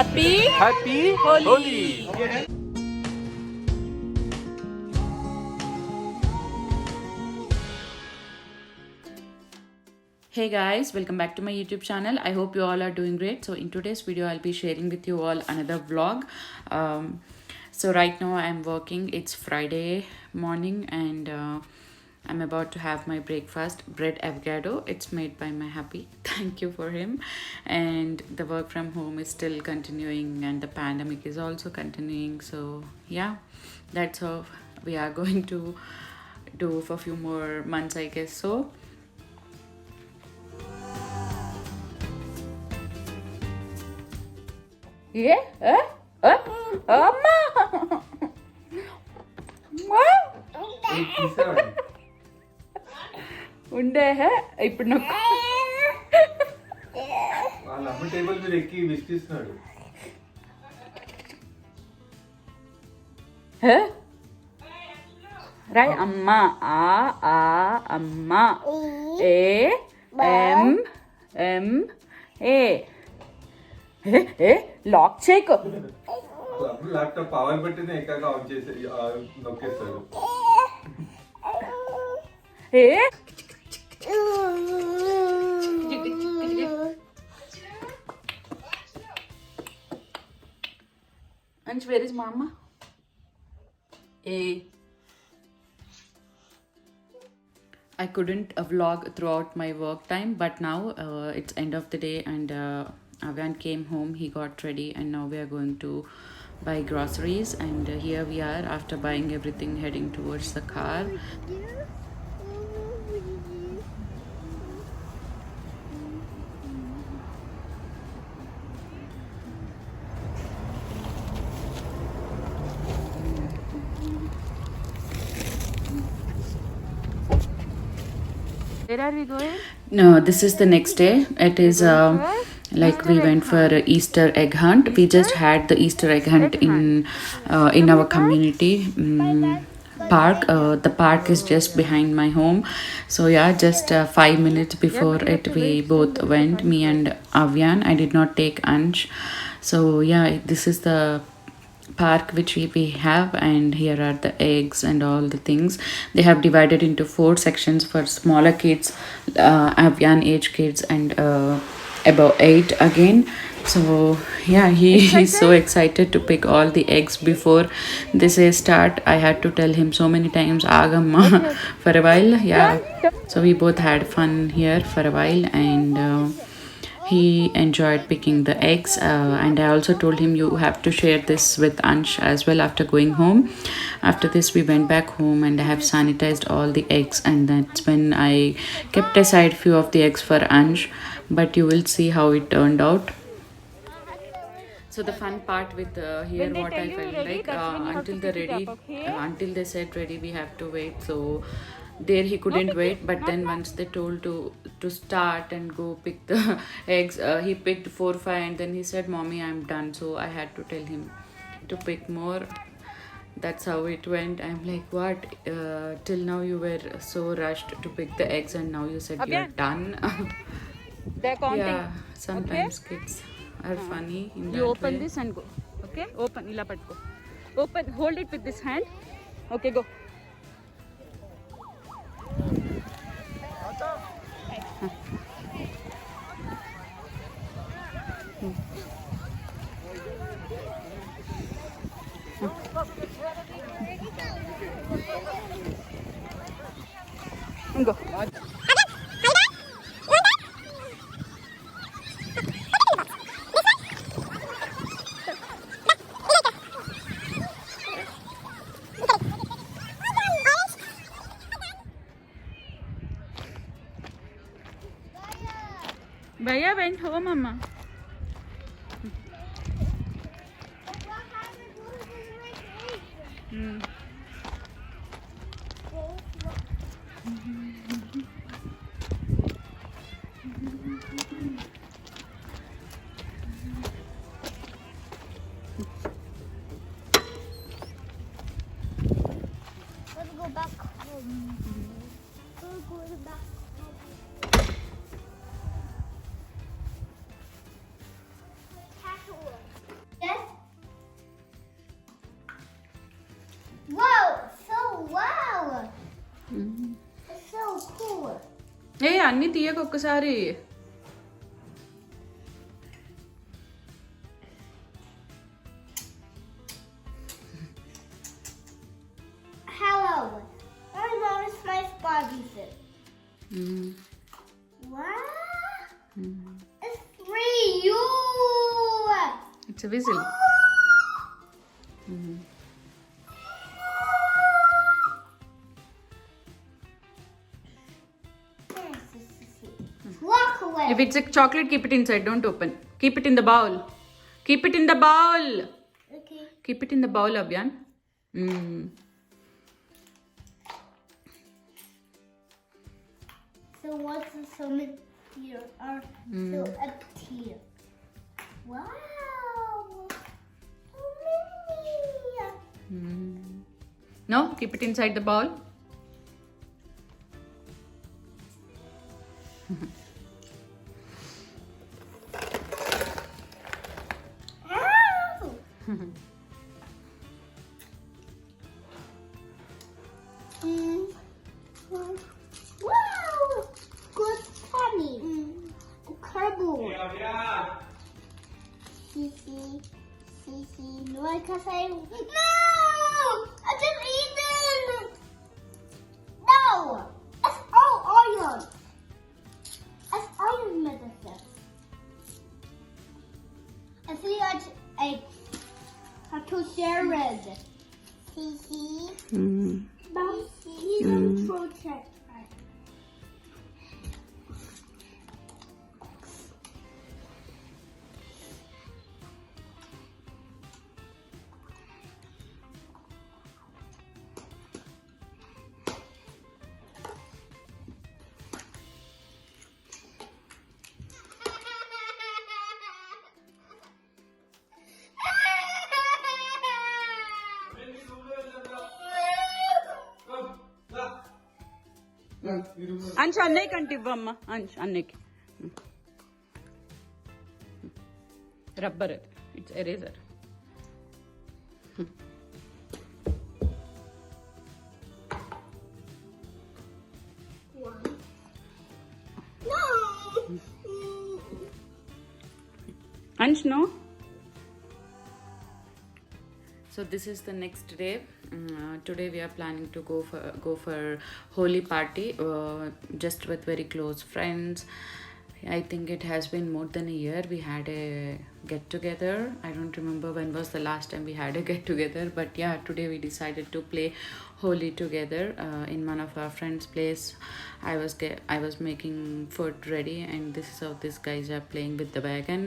Happy Holi. Hey guys, welcome back to my YouTube channel. I hope you all are doing great. So in today's video I'll be sharing with you all another vlog. So right now I'm working. It's Friday morning and I'm about to have my breakfast, bread avocado. It's made by my hubby. Thank you for him. And the work from home is still continuing and the pandemic is also continuing. So yeah, that's how we are going to do for a few more months, I guess. So అమ్మా ఉండే ఇప్పుడు నాకు వాళ్ళ అమ్మ table మీద ఎక్కి విసిగిస్తున్నాడు. రాయ్ అమ్మా ఆ అమ్మా ఏ ఎం ఎం ఏ లాక్ చేయకు. ల్యాప్టాప్ పవర్ పెట్టిన ఎక్కగా ఆన్ చేసి నొక్కేస్తాడు. And where is mama? I couldn't vlog throughout my work time, but now it's end of the day and Avyan came home, he got ready and now we are going to buy groceries and here we are after buying everything heading towards the car. Where are we going? No, this is the next day. It is like we went for a Easter egg hunt. We just had the Easter egg hunt in our community park. The park is just behind my home. So yeah, just 5 minutes before it, we both went, me and Avyan. I did not take Ansh. So yeah, this is the park which we have and here are the eggs and all the things. They have divided into 4 sections for smaller kids, Avyan age kids and above 8 again. So yeah, he is so excited to pick all the eggs before they say start. I had to tell him so many times agamma for a while. Yeah, so we both had fun here for a while and he enjoyed picking the eggs and I also told him you have to share this with Ansh as well after going home. After this we went back home and I have sanitized all the eggs and that's when I kept aside few of the eggs for Ansh, but you will see how it turned out. So the fun part with here what I felt like until the ready until they said ready we have to wait. So there he couldn't wait, but then once they told to start and go pick the eggs, he picked 4 5 and then he said mommy I'm done. So I had to tell him to pick more. That's how it went. I'm like what, till now you were so rushed to pick the eggs and now you said you're done. They're counting. Yeah, sometimes kids are funny in You that open way. this and go. Okay? Open. Ila patko. Open. Hold it with this hand. Okay, go. Go. Bhaiya went home, Mama. ఏ అన్ని తీయక ఒక్కసారి. Hello. I noticed my Barbie fit. Wow. It's free. You. It's whistle. Walk away. If it's a chocolate, keep it inside. Don't open. Keep it in the bowl. Keep it in the bowl. Okay. Keep it in the bowl, Abyan. So what's the summit here? Or so up here. Wow. So many. No, keep it inside the bowl. Ow. Wow. Good funny. Cardboard. Sisi. No, I can't say. No! I just eaten. No! It's all iron. It's iron medicine. I think I have to share it. Sisi. He's on protect. అంచు అన్నయ్యకి అంటే ఇవ్వమ్మా. అంచు అన్నయ్యకి. Rubber అది. It's eraser. అంచు no. So this is the next day. Today we are planning to go for Holi party, just with very close friends. I think it has been more than a year we had a get together. I don't remember when was the last time we had a get together, but yeah, today we decided to play Holi together in one of our friends' place. I was making food ready, and this is how these guys are playing with the wagon.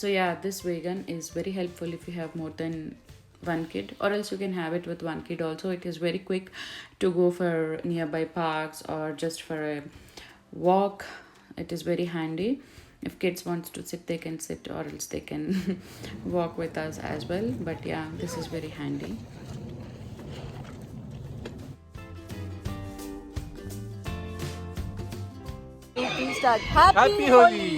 So yeah, this vegan is very helpful if you have more than one kid, or else you can have it with one kid also. It is very quick to go for nearby parks or just for a walk. It is very handy. If kids wants to sit, they can sit, or else they can walk with us as well. But yeah, this is very handy. Happy Holi!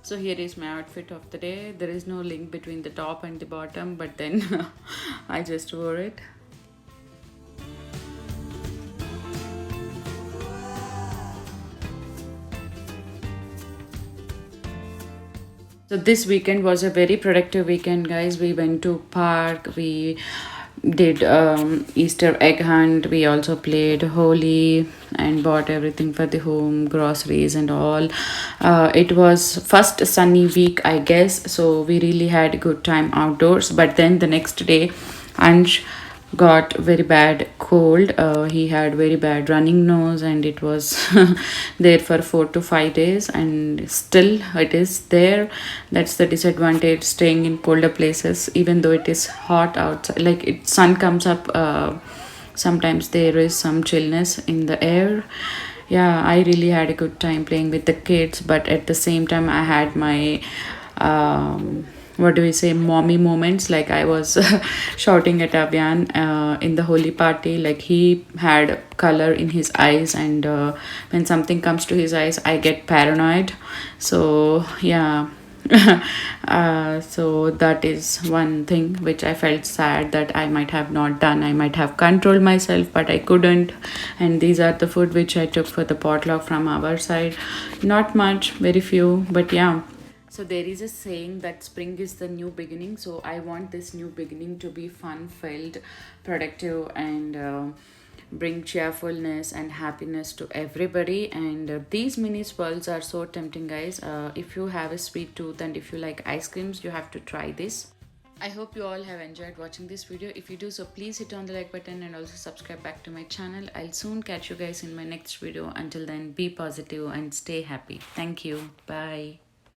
So here is my outfit of the day. There is no link between the top and the bottom, but then I just wore it. So this weekend was a very productive weekend, guys. We went to park, we did Easter egg hunt, we also played Holi and bought everything for the home, groceries and all. It was first sunny week, I guess, so we really had a good time outdoors. But then the next day, Ansh got very bad cold. He had very bad running nose, and it was there for 4 to 5 days, and still it is there. That's the disadvantage staying in colder places. Even though it is hot outside, like it sun comes up, sometimes there is some chillness in the air. Yeah, I really had a good time playing with the kids, but at the same time I had my what do we say, mommy moments. Like I was shouting at Abyan in the Holi party. Like he had color in his eyes, and when something comes to his eyes, I get paranoid. So yeah. So that is one thing which I felt sad that I might have not done. I might have controlled myself, but I couldn't. And these are the food which I took for the potluck from our side. Not much, very few, but yeah. So there is a saying that spring is the new beginning. So I want this new beginning to be fun filled, productive, and bring cheerfulness and happiness to everybody. And these mini swirls are so tempting, guys. If you have a sweet tooth and if you like ice creams, you have to try this. I hope you all have enjoyed watching this video. If you do, so please hit on the like button and also subscribe back to my channel. I'll soon catch you guys in my next video. Until then, be positive and stay happy. Thank you. Bye.